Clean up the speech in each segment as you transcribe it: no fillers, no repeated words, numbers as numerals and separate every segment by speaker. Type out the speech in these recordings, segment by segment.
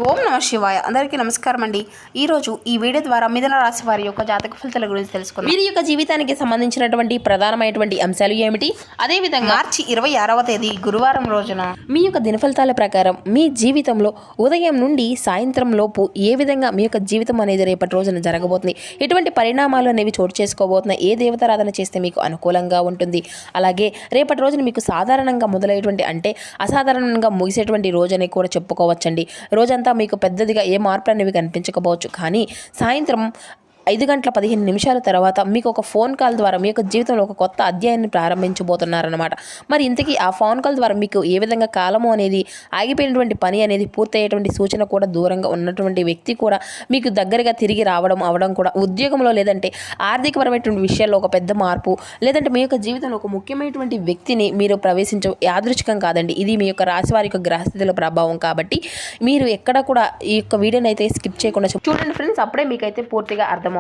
Speaker 1: ఓం నమ శివాయ. అందరికీ నమస్కారం అండి. ఈరోజు ఈ వీడియో ద్వారా మిథున రాశి వారి యొక్క జాతక ఫలితాల గురించి తెలుసుకుందాం. వీరి యొక్క జీవితానికి సంబంధించినటువంటి ప్రధానమైనటువంటి అంశాలు ఏమిటి, అదేవిధంగా మార్చి 26వ తేదీ గురువారం రోజున మీ యొక్క దినఫలితాల ప్రకారం మీ జీవితంలో ఉదయం నుండి సాయంత్రం లోపు ఏ విధంగా మీ యొక్క జీవితం అనేది రేపటి రోజున జరగబోతుంది, ఎటువంటి పరిణామాలు అనేవి చోటు చేసుకోబోతున్నాయి, ఏ దేవతారాధన చేస్తే మీకు అనుకూలంగా ఉంటుంది, అలాగే రేపటి రోజున మీకు సాధారణంగా మొదలయ్యేటువంటి అంటే అసాధారణంగా ముగిసేటువంటి రోజు అని కూడా చెప్పుకోవచ్చండి. రోజంతా మీకు పెద్దదిగా ఏ మార్పులు అనేవి కనిపించకపోవచ్చు, కానీ సాయంత్రం 5:15 తర్వాత మీకు ఒక ఫోన్ కాల్ ద్వారా మీ యొక్క జీవితంలో ఒక కొత్త అధ్యాయాన్ని ప్రారంభించబోతున్నారన్నమాట. మరి ఇంతకీ ఆ ఫోన్ కాల్ ద్వారా మీకు ఏ విధంగా కాలము అనేది ఆగిపోయినటువంటి పని అనేది పూర్తయ్యేటువంటి సూచన కూడా, దూరంగా ఉన్నటువంటి వ్యక్తి కూడా మీకు దగ్గరగా తిరిగి అవడం కూడా, ఉద్యోగంలో లేదంటే ఆర్థికపరమైనటువంటి విషయాల్లో ఒక పెద్ద మార్పు, లేదంటే మీ యొక్క జీవితంలో ఒక ముఖ్యమైనటువంటి వ్యక్తిని మీరు యాదృచ్ఛికం కాదండి. ఇది మీ యొక్క రాశి వారి యొక్క గ్రహస్థితుల ప్రభావం. కాబట్టి మీరు ఎక్కడ కూడా ఈ యొక్క వీడియోని అయితే స్కిప్ చేయకుండా చూడండి ఫ్రెండ్స్. అప్పుడే మీకైతే పూర్తిగా అర్థమవుతుంది.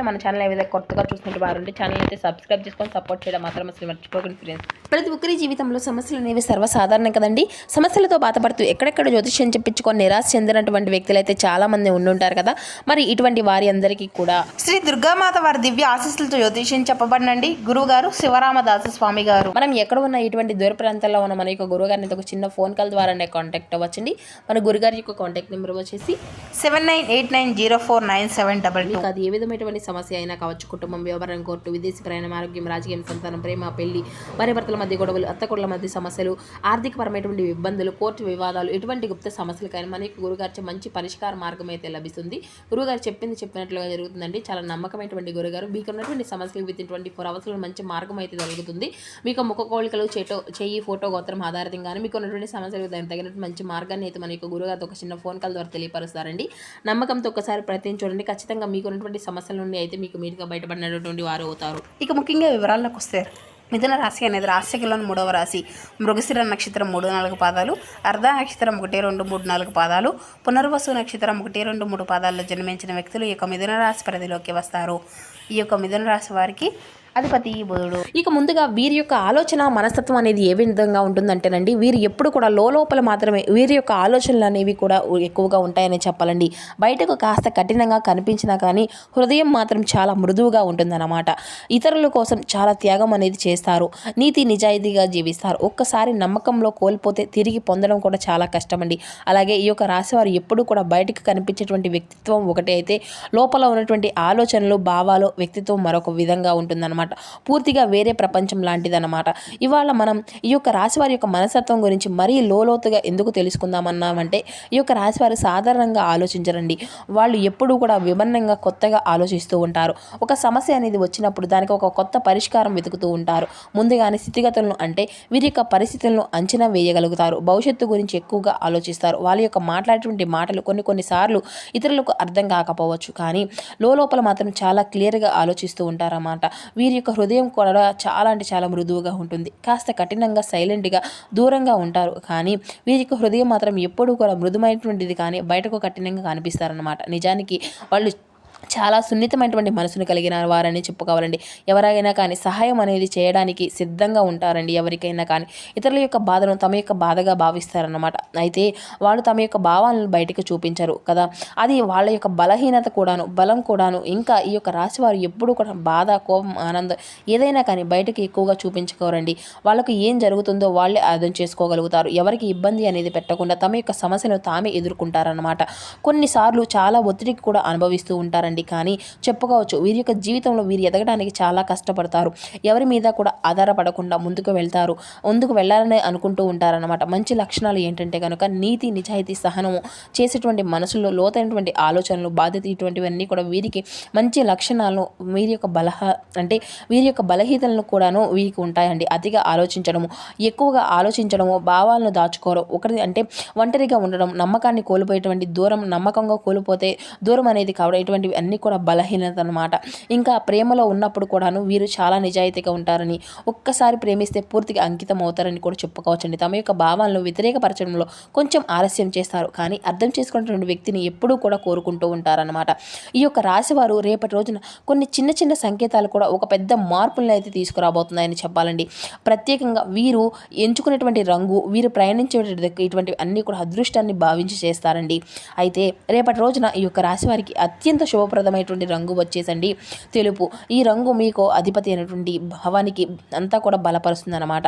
Speaker 1: మన ఛానల్ ఏదైతే కొత్తగా చూస్తుంటే వారు ఛానల్ అయితే సబ్స్క్రైబ్ చేసుకొని సపోర్ట్ చేయడం మాత్రం అసలు మర్చిపోకండి ఫ్రెండ్స్. ప్రతి ఒక్కరి జీవితంలో సమస్యలు అనేవి సర్వసాధారణం కదండి. సమస్యలతో బాధపడుతూ ఎక్కడెక్కడ జ్యోతిష్యం చెప్పించుకొని నిరాశ చెందినటువంటి వ్యక్తులు అయితే చాలా మంది ఉండుంటారు కదా. మరి ఇటువంటి వారి అందరికీ కూడా శ్రీ దుర్గామాత వారి దివ్య ఆశీస్సులతో జ్యోతిష్యం చెప్పబడినండి గురువు గారు శివరామదాస స్వామి గారు. మనం ఎక్కడ ఉన్న ఇటువంటి దూర ప్రాంతాల్లో ఉన్న మన యొక్క గురువు గారిని ఒక చిన్న ఫోన్ కాల్ ద్వారా కాంటాక్ట్ అవ్వచ్చండి. మన గురుగారి యొక్క కాంటాక్ట్ నెంబర్ వచ్చేసి 7989049722. అది ఏ విధమైనటువంటి సమస్య అయినా కావచ్చు, కుటుంబం, వ్యవహారం, కోర్టు, విదేశీ ప్రయాణం, ఆరోగ్యం, రాజకీయం, సంతానం, ప్రేమ, పెళ్లి, భార్యాభర్తల మధ్య గొడవలు, అత్తకొళ్ల మధ్య సమస్యలు, ఆర్థికపరమైనటువంటి ఇబ్బందులు, కోర్టు వివాదాలు, ఎటువంటి గుప్త సమస్యలకైనా మనకి గురుగారి మంచి పరిష్కార మార్గం అయితే లభిస్తుంది. గురుగారు చెప్పినట్లుగా జరుగుతుందండి. చాలా నమ్మకమైనటువంటి గురుగారు. మీకు ఉన్నటువంటి సమస్యలు విత్ ఇన్ 24 hours మంచి మార్గం అయితే జరుగుతుంది. మీకు ముఖ కోలికలు, చెయ్యి, ఫోటో, గోత్రం ఆధారితంగానే మీకు ఉన్నటువంటి సమస్యలకు తగినట్టు మంచి మార్గాన్ని అయితే మన యొక్క గురుగారితో ఒక చిన్న ఫోన్ కాల్ ద్వారా తెలియపరుస్తారండి. నమ్మకంతో ఒకసారి ప్రయత్నం చూడండి. ఖచ్చితంగా మీకు ఉన్నటువంటి సమస్యల నుండి అయితే మీకు మీరుగా బయటపడినటువంటి వారు అవుతారు. ఇక ముఖ్యంగా వివరాల్లోకి వస్తే, మిథున రాశి అనేది రాశిలోని 3వ రాశి. మృగశిర నక్షత్రం 3-4 పాదాలు, అర్ధ నక్షత్రం 1-2-3-4 పాదాలు, పునర్వసు నక్షత్రం 1-2-3 పాదాల్లో జన్మించిన వ్యక్తులు ఈ యొక్క మిథున రాశి పరిధిలోకి వస్తారు. ఈ యొక్క మిథున రాశి వారికి అధిపతి బుధుడు. ఇక ముందుగా వీరి యొక్క ఆలోచన మనస్తత్వం అనేది ఏ విధంగా ఉంటుందంటేనండి, వీరు ఎప్పుడు కూడా లోపల మాత్రమే వీరి యొక్క ఆలోచనలు అనేవి కూడా ఎక్కువగా ఉంటాయని చెప్పాలండి. బయటకు కాస్త కఠినంగా కనిపించినా కానీ హృదయం మాత్రం చాలా మృదువుగా ఉంటుందన్నమాట. ఇతరుల కోసం చాలా త్యాగం అనేది చేస్తారు. నీతి నిజాయితీగా జీవిస్తారు. ఒక్కసారి నమ్మకంలో కోల్పోతే తిరిగి పొందడం కూడా చాలా కష్టమండి. అలాగే ఈ యొక్క రాశి వారు ఎప్పుడు కూడా బయటకు కనిపించేటువంటి వ్యక్తిత్వం ఒకటి అయితే, లోపల ఉన్నటువంటి ఆలోచనలు, భావాలు, వ్యక్తిత్వం మరొక విధంగా ఉంటుందన్నమాట. పూర్తిగా వేరే ప్రపంచం లాంటిదన్నమాట. ఇవాళ మనం ఈ యొక్క రాశివారి యొక్క మనస్తత్వం గురించి మరీ లోతుగా ఎందుకు తెలుసుకుందామన్నామంటే, ఈ యొక్క రాశివారు సాధారణంగా ఆలోచించరండి. వాళ్ళు ఎప్పుడూ కూడా విభిన్నంగా కొత్తగా ఆలోచిస్తూ ఉంటారు. ఒక సమస్య అనేది వచ్చినప్పుడు దానికి ఒక కొత్త పరిష్కారం వెతుకుతూ ఉంటారు. ముందుగానే స్థితిగతులను అంటే వీరి యొక్క పరిస్థితులను అంచనా వేయగలుగుతారు. భవిష్యత్తు గురించి ఎక్కువగా ఆలోచిస్తారు. వాళ్ళ యొక్క మాట్లాడేటువంటి మాటలు కొన్నిసార్లు ఇతరులకు అర్థం కాకపోవచ్చు, కానీ లోపల మాత్రం చాలా క్లియర్గా ఆలోచిస్తూ ఉంటారన్నమాట. వీరి యొక్క హృదయం కూడా చాలా అంటే చాలా మృదువుగా ఉంటుంది. కాస్త కఠినంగా, సైలెంట్గా, దూరంగా ఉంటారు. కానీ వీరి యొక్క హృదయం మాత్రం ఎప్పుడూ కూడా మృదుమైనటువంటిది, కానీ బయటకు కఠినంగా కనిపిస్తారన్నమాట. నిజానికి వాళ్ళు చాలా సున్నితమైనటువంటి మనసును కలిగిన వారని చెప్పుకోవాలండి. ఎవరైనా కానీ సహాయం అనేది చేయడానికి సిద్ధంగా ఉంటారండి. ఎవరికైనా కానీ ఇతరుల యొక్క బాధను తమ యొక్క బాధగా భావిస్తారన్నమాట. అయితే వాళ్ళు తమ యొక్క భావాలను బయటకు చూపించరు కదా. అది వాళ్ళ యొక్క బలహీనత కూడాను, బలం కూడాను. ఇంకా ఈ యొక్క రాశి వారు ఎప్పుడు కూడా బాధ, కోపం, ఆనందం ఏదైనా కానీ బయటకు ఎక్కువగా చూపించుకోరండి. వాళ్ళకు ఏం జరుగుతుందో వాళ్ళే అర్థం చేసుకోగలుగుతారు. ఎవరికి ఇబ్బంది అనేది పెట్టకుండా తమ యొక్క సమస్యను తామే ఎదుర్కొంటారన్నమాట. కొన్నిసార్లు చాలా ఒత్తిడికి కూడా అనుభవిస్తూ ఉంటారండి. కానీ చెప్పుకోవచ్చు, వీరి యొక్క జీవితంలో వీరు ఎదగడానికి చాలా కష్టపడతారు. ఎవరి మీద కూడా ఆధారపడకుండా ముందుకు వెళ్ళాలని అనుకుంటూ ఉంటారన్నమాట. మంచి లక్షణాలు ఏంటంటే కనుక నీతి, నిజాయితీ, సహనము, చేసేటువంటి మనసులో లోతైనటువంటి ఆలోచనలు, బాధ్యత, ఇటువంటివన్నీ కూడా వీరికి మంచి లక్షణాలను, వీరి యొక్క బలహీనతలను కూడాను వీరికి ఉంటాయండి. అతిగా ఆలోచించడము, ఎక్కువగా ఆలోచించడము, భావాలను దాచుకోవడం, ఒంటరిగా ఉండడం, నమ్మకాన్ని కోల్పోయేటువంటి నమ్మకంగా కోల్పోతే దూరం అనేది కావడం, ఇటువంటివి అన్నీ కూడా బలహీనత అనమాట. ఇంకా ప్రేమలో ఉన్నప్పుడు కూడాను వీరు చాలా నిజాయితీగా ఉంటారని, ఒక్కసారి ప్రేమిస్తే పూర్తిగా అంకితం అవుతారని కూడా చెప్పుకోవచ్చండి. తమ యొక్క భావాలను వ్యతిరేకపరచడంలో కొంచెం ఆలస్యం చేస్తారు, కానీ అర్థం చేసుకున్నటువంటి వ్యక్తిని ఎప్పుడూ కూడా కోరుకుంటూ ఉంటారనమాట. ఈ యొక్క రాశివారు రేపటి రోజున కొన్ని చిన్న చిన్న సంకేతాలు కూడా ఒక పెద్ద మార్పులను అయితే తీసుకురాబోతున్నాయని చెప్పాలండి. ప్రత్యేకంగా వీరు ఎంచుకునేటువంటి రంగు, వీరు ప్రయాణించేటువంటి ఇటువంటివి అన్నీ కూడా అదృష్టాన్ని భావించి చేస్తారండి. అయితే రేపటి రోజున ఈ యొక్క రాశి వారికి అత్యంత శుభప్రదమైనటువంటి రంగు వచ్చేసండి తెలుపు. ఈ రంగు మీకు అధిపతి అయినటువంటి భావానికి అంతా కూడా బలపరుస్తుంది అనమాట.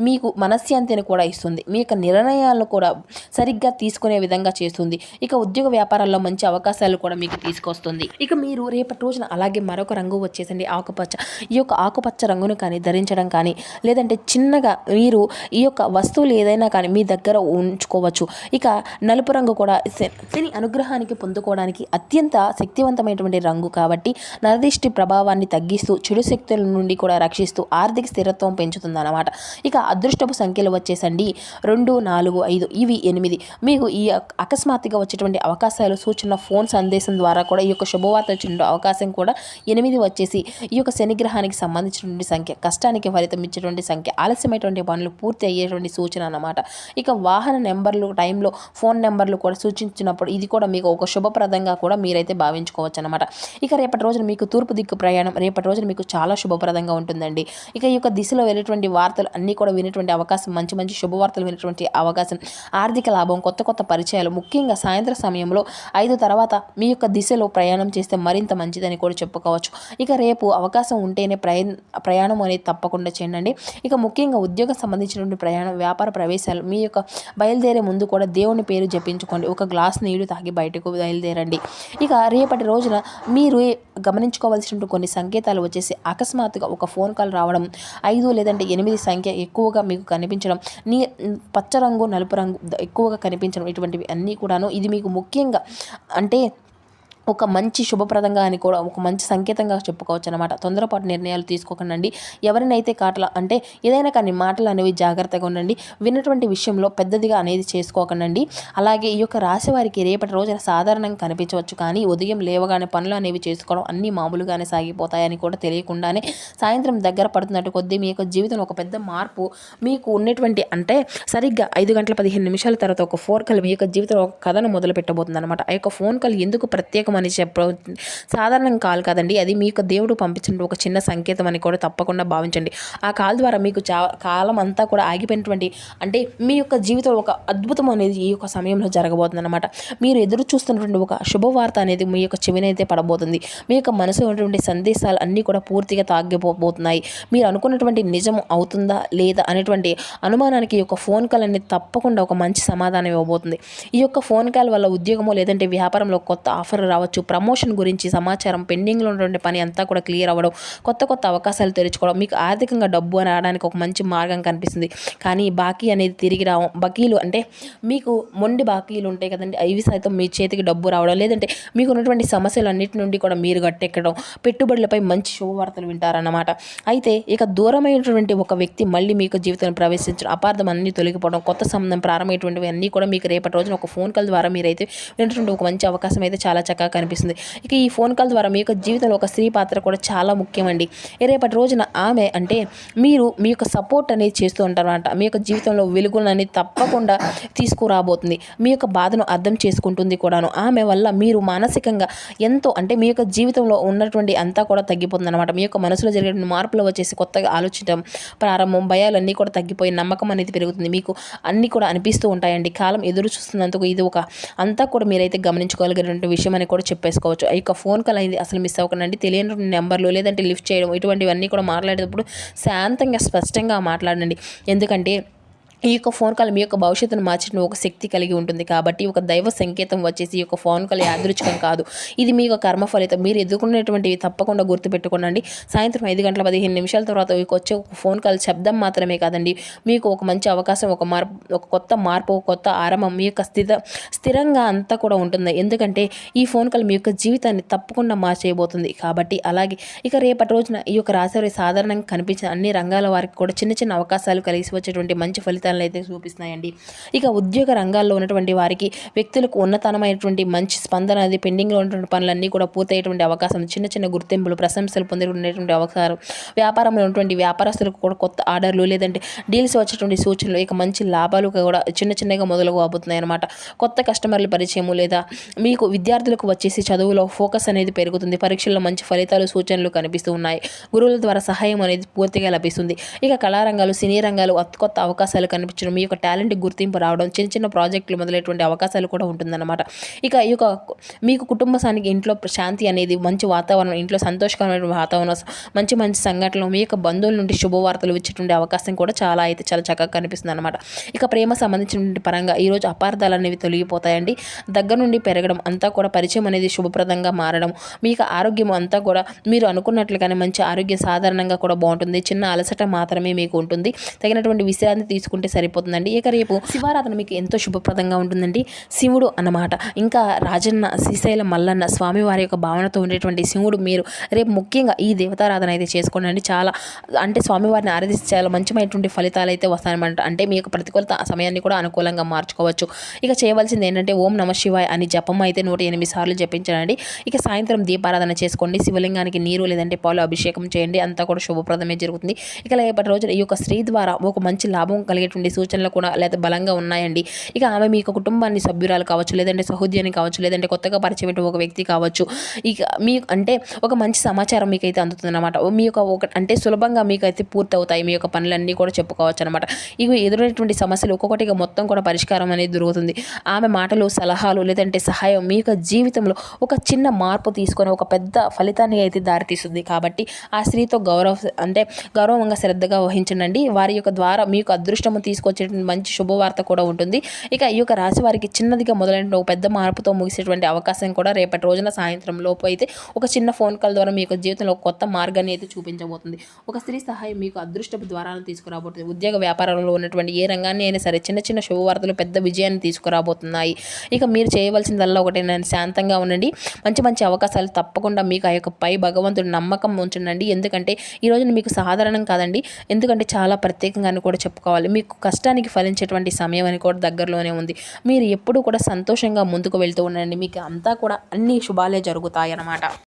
Speaker 1: మీకు మనశ్శాంతిని కూడా ఇస్తుంది, మీ యొక్క నిర్ణయాలను కూడా సరిగ్గా తీసుకునే విధంగా చేస్తుంది. ఇక ఉద్యోగ వ్యాపారాల్లో మంచి అవకాశాలు కూడా మీకు తీసుకొస్తుంది. ఇక మీరు రేపటి రోజున అలాగే మరొక రంగు వచ్చేసండి ఆకుపచ్చ. ఈ యొక్క ఆకుపచ్చ రంగును కానీ ధరించడం కానీ, లేదంటే చిన్నగా మీరు ఈ యొక్క వస్తువులు ఏదైనా కానీ మీ దగ్గర ఉంచుకోవచ్చు. ఇక నలుపు రంగు కూడా శని అనుగ్రహానికి పొందుకోవడానికి అత్యంత శక్తివంతమైనటువంటి రంగు కాబట్టి నరదిష్టి ప్రభావాన్ని తగ్గిస్తూ, చెడు శక్తుల నుండి కూడా రక్షిస్తూ ఆర్థిక స్థిరత్వం పెంచుతుంది అన్నమాట. ఇక అదృష్టపు సంఖ్యలు వచ్చేసండి 2, 4, 5, ఇవి 8. మీకు ఈ అకస్మాత్తుగా వచ్చేటువంటి అవకాశాలు సూచన ఫోన్ సందేశం ద్వారా కూడా ఈ యొక్క శుభవార్త వచ్చిన అవకాశం కూడా 8 వచ్చేసి ఈ యొక్క శనిగ్రహానికి సంబంధించినటువంటి సంఖ్య, కష్టానికి ఫలితం ఇచ్చేటువంటి సంఖ్య, ఆలస్యమైనటువంటి పనులు పూర్తి అయ్యేటువంటి సూచన అన్నమాట. ఇక వాహన నెంబర్లు టైంలో ఫోన్ నెంబర్లు కూడా సూచించినప్పుడు ఇది కూడా మీకు ఒక శుభప్రదంగా కూడా మీరైతే భావించుకోవచ్చు అనమాట. ఇక రేపటి రోజున మీకు తూర్పు దిక్కు ప్రయాణం రేపటి రోజున మీకు చాలా శుభప్రదంగా ఉంటుందండి. ఇక ఈ యొక్క దిశలో వెళ్ళేటువంటి వార్తలు అన్నీ కూడా వినేటువంటి అవకాశం, మంచి మంచి శుభవార్తలు వినేటువంటి అవకాశం, ఆర్థిక లాభం, కొత్త కొత్త పరిచయాలు, ముఖ్యంగా సాయంత్రం సమయంలో 5 తర్వాత మీ యొక్క దిశలో ప్రయాణం చేస్తే మరింత మంచిదని కూడా చెప్పుకోవచ్చు. ఇక రేపు అవకాశం ఉంటేనే ప్రయాణం అనేది తప్పకుండా చేయండి. ఇక ముఖ్యంగా ఉద్యోగం సంబంధించినటువంటి ప్రయాణం, వ్యాపార ప్రవేశాలు, మీ యొక్క బయలుదేరే ముందు కూడా దేవుని పేరు జపించుకోండి. ఒక గ్లాస్ నీళ్లు తాగి బయటకు బయలుదేరండి. ఇక రేపటి రోజున మీరు గమనించుకోవాల్సినటువంటి కొన్ని సంకేతాలు వచ్చేసి అకస్మాత్తుగా ఒక ఫోన్ కాల్ రావడం, 5 లేదంటే 8 సంఖ్య ఎక్కువగా మీకు కనిపించడం, పచ్చ రంగు, నలుపు రంగు ఎక్కువగా కనిపించడం, ఇటువంటివి అన్నీ కూడాను ఇది మీకు ముఖ్యంగా అంటే ఒక మంచి శుభప్రదంగా అని కూడా ఒక మంచి సంకేతంగా చెప్పుకోవచ్చు అనమాట. తొందరపాటు నిర్ణయాలు తీసుకోకండి. ఎవరినైతే అంటే ఏదైనా కానీ మాటలు అనేవి జాగ్రత్తగా ఉండండి. విన్నటువంటి విషయంలో పెద్దదిగా అనేది చేసుకోకండి. అలాగే ఈ యొక్క రాశి వారికి రేపటి రోజున సాధారణంగా కనిపించవచ్చు, కానీ ఉదయం లేవగానే పనులు అనేవి చేసుకోవడం అన్నీ మామూలుగానే సాగిపోతాయని కూడా తెలియకుండానే సాయంత్రం దగ్గర పడుతున్నట్టు కొద్దీ మీ యొక్క జీవితంలో ఒక పెద్ద మార్పు మీకు ఉన్నటువంటి సరిగ్గా 5:15 తర్వాత ఒక ఫోన్ కాల్ మీ యొక్క జీవితంలో ఒక కథను మొదలు పెట్టబోతుంది అనమాట. ఆ యొక్క ఫోన్ కాల్ ఎందుకు ప్రత్యేకం అని సాధారణం కాల్ కాదండి, అది మీకు దేవుడు పంపించిన ఒక చిన్న సంకేతం అని కూడా తప్పకుండా భావించండి. ఆ కాల్ ద్వారా మీకు కాలం అంతా కూడా ఆగిపోయినటువంటి మీ యొక్క జీవితంలో ఒక అద్భుతం అనేది ఈ యొక్క సమయంలో జరగబోతుంది అనమాట. మీరు ఎదురు చూస్తున్నటువంటి ఒక శుభవార్త అనేది మీ యొక్క చెవినైతే పడబోతుంది. మీ యొక్క మనసులో ఉన్నటువంటి సందేశాలు అన్నీ కూడా పూర్తిగా తాగిపోతున్నాయి. మీరు అనుకున్నటువంటి నిజం అవుతుందా లేదా అనేటువంటి అనుమానానికి ఈ యొక్క ఫోన్ కాల్ అనేది తప్పకుండా ఒక మంచి సమాధానం ఇవ్వబోతుంది. ఈ యొక్క ఫోన్ కాల్ వల్ల ఉద్యోగమో లేదంటే వ్యాపారంలో కొత్త ఆఫర్ రావచ్చు, ప్రమోషన్ గురించి సమాచారం, పెండింగ్లో ఉన్నటువంటి పని అంతా కూడా క్లియర్ అవ్వడం, కొత్త కొత్త అవకాశాలు తెరుచుకోవడం, మీకు ఆర్థికంగా డబ్బు అని రావడానికి ఒక మంచి మార్గం కనిపిస్తుంది. కానీ బాకీ అనేది తిరిగి రావడం, బాకీలు మీకు మొండి బాకీలు ఉంటాయి కదండి, అవి సైతం మీ చేతికి డబ్బు రావడం, లేదంటే మీకు ఉన్నటువంటి సమస్యలు అన్నిటి నుండి కూడా మీరు గట్టెక్కడం, పెట్టుబడులపై మంచి శుభవార్తలు వింటారన్నమాట. అయితే ఇక దూరమైనటువంటి ఒక వ్యక్తి మళ్ళీ మీకు జీవితంలో ప్రవేశించడం, అపార్థం అన్నీ తొలగిపోవడం, కొత్త సంబంధం ప్రారంభమైనటువంటివి అన్నీ కూడా మీకు రేపటి రోజున ఒక ఫోన్ కాల్ ద్వారా మీరైతే వినటువంటి ఒక మంచి అవకాశం అయితే చాలా చక్కగా కనిపిస్తుంది. ఇక ఈ ఫోన్ కాల్ ద్వారా మీ యొక్క జీవితంలో ఒక స్త్రీ పాత్ర కూడా చాలా ముఖ్యమండి. రేపటి రోజున ఆమె మీరు మీ యొక్క సపోర్ట్ అనేది చేస్తూ ఉంటారన్నమాట. మీ యొక్క జీవితంలో వెలుగులను అనేది తప్పకుండా తీసుకురాబోతుంది. మీ యొక్క బాధను అర్థం చేసుకుంటుంది కూడాను. ఆమె వల్ల మీరు మానసికంగా ఎంతో మీ యొక్క జీవితంలో ఉన్నటువంటి అంతా కూడా తగ్గిపోతుంది అనమాట. మీ యొక్క మనసులో జరిగే మార్పులు వచ్చేసి కొత్తగా ఆలోచించడం ప్రారంభం, భయాలన్నీ కూడా తగ్గిపోయి నమ్మకం అనేది పెరుగుతుంది. మీకు అన్నీ కూడా అనిపిస్తూ ఉంటాయండి. కాలం ఎదురు చూస్తున్నందుకు ఇది ఒక అంతా కూడా మీరైతే గమనించుకోగలిగినటువంటి విషయం అని కూడా చెప్పేసుకోవచ్చు. ఈ యొక్క ఫోన్ కాల్ అనేది అసలు మిస్ అవ్వకండి. తెలియని నెంబర్లు లేదంటే లిఫ్ట్ చేయడం, ఇటువంటివన్నీ కూడా మాట్లాడేటప్పుడు శాంతంగా స్పష్టంగా మాట్లాడండి. ఎందుకంటే ఈ యొక్క ఫోన్ కాల్ మీ యొక్క భవిష్యత్తును మార్చిన ఒక శక్తి కలిగి ఉంటుంది. కాబట్టి ఒక దైవ సంకేతం వచ్చేసి ఈ యొక్క ఫోన్ కాల్ యాదృచ్ఛికం కాదు, ఇది మీ యొక్క కర్మ ఫలితం. మీరు ఎదుర్కొనేటువంటివి తప్పకుండా గుర్తుపెట్టుకోండి. సాయంత్రం 5:15 తర్వాత మీకు వచ్చే ఒక ఫోన్ కాల్ శబ్దం మాత్రమే కాదండి, మీకు ఒక మంచి అవకాశం, ఒక కొత్త మార్పు, ఒక కొత్త ఆరంభం మీ యొక్క స్థిరంగా అంతా కూడా ఉంటుంది. ఎందుకంటే ఈ ఫోన్ కాల్ మీ యొక్క జీవితాన్ని తప్పకుండా మార్చేయబోతుంది. కాబట్టి అలాగే ఇక రేపటి రోజున ఈ యొక్క రాశి సాధారణంగా కనిపించిన అన్ని రంగాల వారికి కూడా చిన్న చిన్న అవకాశాలు కలిసి వచ్చేటువంటి మంచి ఫలితాలు ఫలితాలను అయితే చూపిస్తున్నాయండి. ఇక ఉద్యోగ రంగాల్లో ఉన్నటువంటి వారికి వ్యక్తులకు ఉన్నతమైనటువంటి మంచి స్పందన అది పెండింగ్లో ఉన్నటువంటి పనులన్నీ కూడా పూర్తయ్యేటువంటి అవకాశం, చిన్న చిన్న గుర్తింపులు ప్రశంసలు పొందేటువంటి అవకాశం, వ్యాపారంలో ఉన్నటువంటి వ్యాపారస్తులకు కూడా కొత్త ఆర్డర్లు లేదంటే డీల్స్ వచ్చేటువంటి సూచనలు, ఇక మంచి లాభాలు కూడా చిన్న చిన్నగా మొదలు కాబోతున్నాయి అనమాట. కొత్త కస్టమర్ల పరిచయము లేదా మీకు విద్యార్థులకు వచ్చేసి చదువులో ఫోకస్ అనేది పెరుగుతుంది. పరీక్షల్లో మంచి ఫలితాలు సూచనలు కనిపిస్తూ ఉన్నాయి. గురువుల ద్వారా సహాయం అనేది పూర్తిగా లభిస్తుంది. ఇక కళారంగాలు సినీ రంగాలు కొత్త అవకాశాలు కనిపించడం, మీ యొక్క టాలెంట్ గుర్తింపు రావడం, చిన్న చిన్న ప్రాజెక్టులు మొదలైనటువంటి అవకాశాలు కూడా ఉంటుందన్నమాట. ఇక ఈ యొక్క మీకు కుటుంబానికి ఇంట్లో శాంతి అనేది మంచి వాతావరణం, ఇంట్లో సంతోషకరమైన వాతావరణం, మంచి మంచి సంఘటనలు, మీ యొక్క బంధువుల నుండి శుభవార్తలు ఇచ్చేటువంటి అవకాశం కూడా చాలా చక్కగా కనిపిస్తుంది అనమాట. ఇక ప్రేమ సంబంధించినటువంటి పరంగా ఈరోజు అపార్థాలు అనేవి తొలగిపోతాయండి. దగ్గర నుండి పెరగడం అంతా కూడా పరిచయం అనేది శుభప్రదంగా మారడం, మీకు ఆరోగ్యం అంతా కూడా మీరు అనుకున్నట్లుగానే మంచి ఆరోగ్యం సాధారణంగా కూడా బాగుంటుంది. చిన్న అలసట మాత్రమే మీకు ఉంటుంది. తగినటువంటి విశ్రాంతి తీసుకుంటే సరిపోతుందండి. ఇక రేపు శివారాధన మీకు ఎంతో శుభప్రదంగా ఉంటుందండి. శివుడు అన్నమాట, ఇంకా రాజన్న శ్రీశైల మల్లన్న స్వామివారి యొక్క భావనతో ఉండేటువంటి శివుడు మీరు రేపు ముఖ్యంగా ఈ దేవతారాధన అయితే చేసుకోండి. చాలా అంటే స్వామివారిని ఆరాధిస్తే చాలా మంచిమైనటువంటి ఫలితాలు అయితే వస్తాయన్నమాట. అంటే మీ యొక్క ప్రతికూల సమయాన్ని కూడా అనుకూలంగా మార్చుకోవచ్చు. ఇక చేయవలసింది ఏంటంటే ఓం నమ శివాయ అని జపం అయితే 108 సార్లు జపించండి. ఇక సాయంత్రం దీపారాధన చేసుకోండి. శివలింగానికి నీరు లేదంటే పాలు అభిషేకం చేయండి. అంతా కూడా శుభప్రదమే జరుగుతుంది. ఇక రేపటి రోజున ఈ యొక్క స్త్రీ ద్వారా ఒక మంచి లాభం కలిగేటువంటి సూచనలు కూడా లేదా బలంగా ఉన్నాయండి. ఇక ఆమె మీ యొక్క కుటుంబాన్ని సభ్యురాలు కావచ్చు, లేదంటే సహోద్యోని కావచ్చు, లేదంటే కొత్తగా పరిచయం ఒక వ్యక్తి కావచ్చు. ఇక మీ అంటే ఒక మంచి సమాచారం మీకైతే అందుతుందన్నమాట. మీ యొక్క అంటే సులభంగా మీకైతే పూర్తి అవుతాయి. మీ యొక్క పనులన్నీ కూడా చెప్పుకోవచ్చు అనమాట. ఇక ఎదురైనటువంటి సమస్యలు ఒక్కొక్కటిగా మొత్తం కూడా పరిష్కారం అనేది దొరుకుతుంది. ఆమె మాటలు సలహాలు లేదంటే సహాయం మీ యొక్క జీవితంలో ఒక చిన్న మార్పు తీసుకొని ఒక పెద్ద ఫలితాన్ని అయితే దారితీస్తుంది. కాబట్టి ఆ స్త్రీతో గౌరవంగా శ్రద్ధగా వహించండి. వారి యొక్క ద్వారా మీకు అదృష్టము తీసుకొచ్చేటువంటి మంచి శుభవార్త కూడా ఉంటుంది. ఇక ఈ యొక్క రాశి వారికి చిన్నదిగా మొదలైన ఒక పెద్ద మార్పుతో ముగిసేటువంటి అవకాశం కూడా రేపటి రోజున సాయంత్రం లోపు అయితే ఒక చిన్న ఫోన్ కాల్ ద్వారా మీ యొక్క జీవితంలో ఒక కొత్త మార్గాన్ని అయితే చూపించబోతుంది. ఒక స్త్రీ సహాయం మీకు అదృష్టపు ద్వారాలను తీసుకురాబోతుంది. ఉద్యోగ వ్యాపారంలో ఉన్నటువంటి ఏ రంగాన్ని అయినా సరే చిన్న చిన్న శుభవార్తలు పెద్ద విజయాన్ని తీసుకురాబోతున్నాయి. ఇక మీరు చేయవలసిందల్లా ఒకటేనండి, శాంతంగా ఉండండి. మంచి మంచి అవకాశాలు తప్పకుండా మీకు ఆ యొక్క పై భగవంతుడి నమ్మకం ఉంచండి. ఎందుకంటే ఈ రోజున మీకు సాధారణం కాదండి, ఎందుకంటే చాలా ప్రత్యేకంగా కూడా చెప్పుకోవాలి. మీకు కష్టానికి ఫలించేటువంటి సమయం అని కూడా దగ్గరలోనే ఉంది. మీరు ఎప్పుడూ కూడా సంతోషంగా ముందుకు వెళ్తూ ఉండండి. మీకు అంతా కూడా అన్ని శుభాలే జరుగుతాయి అన్నమాట.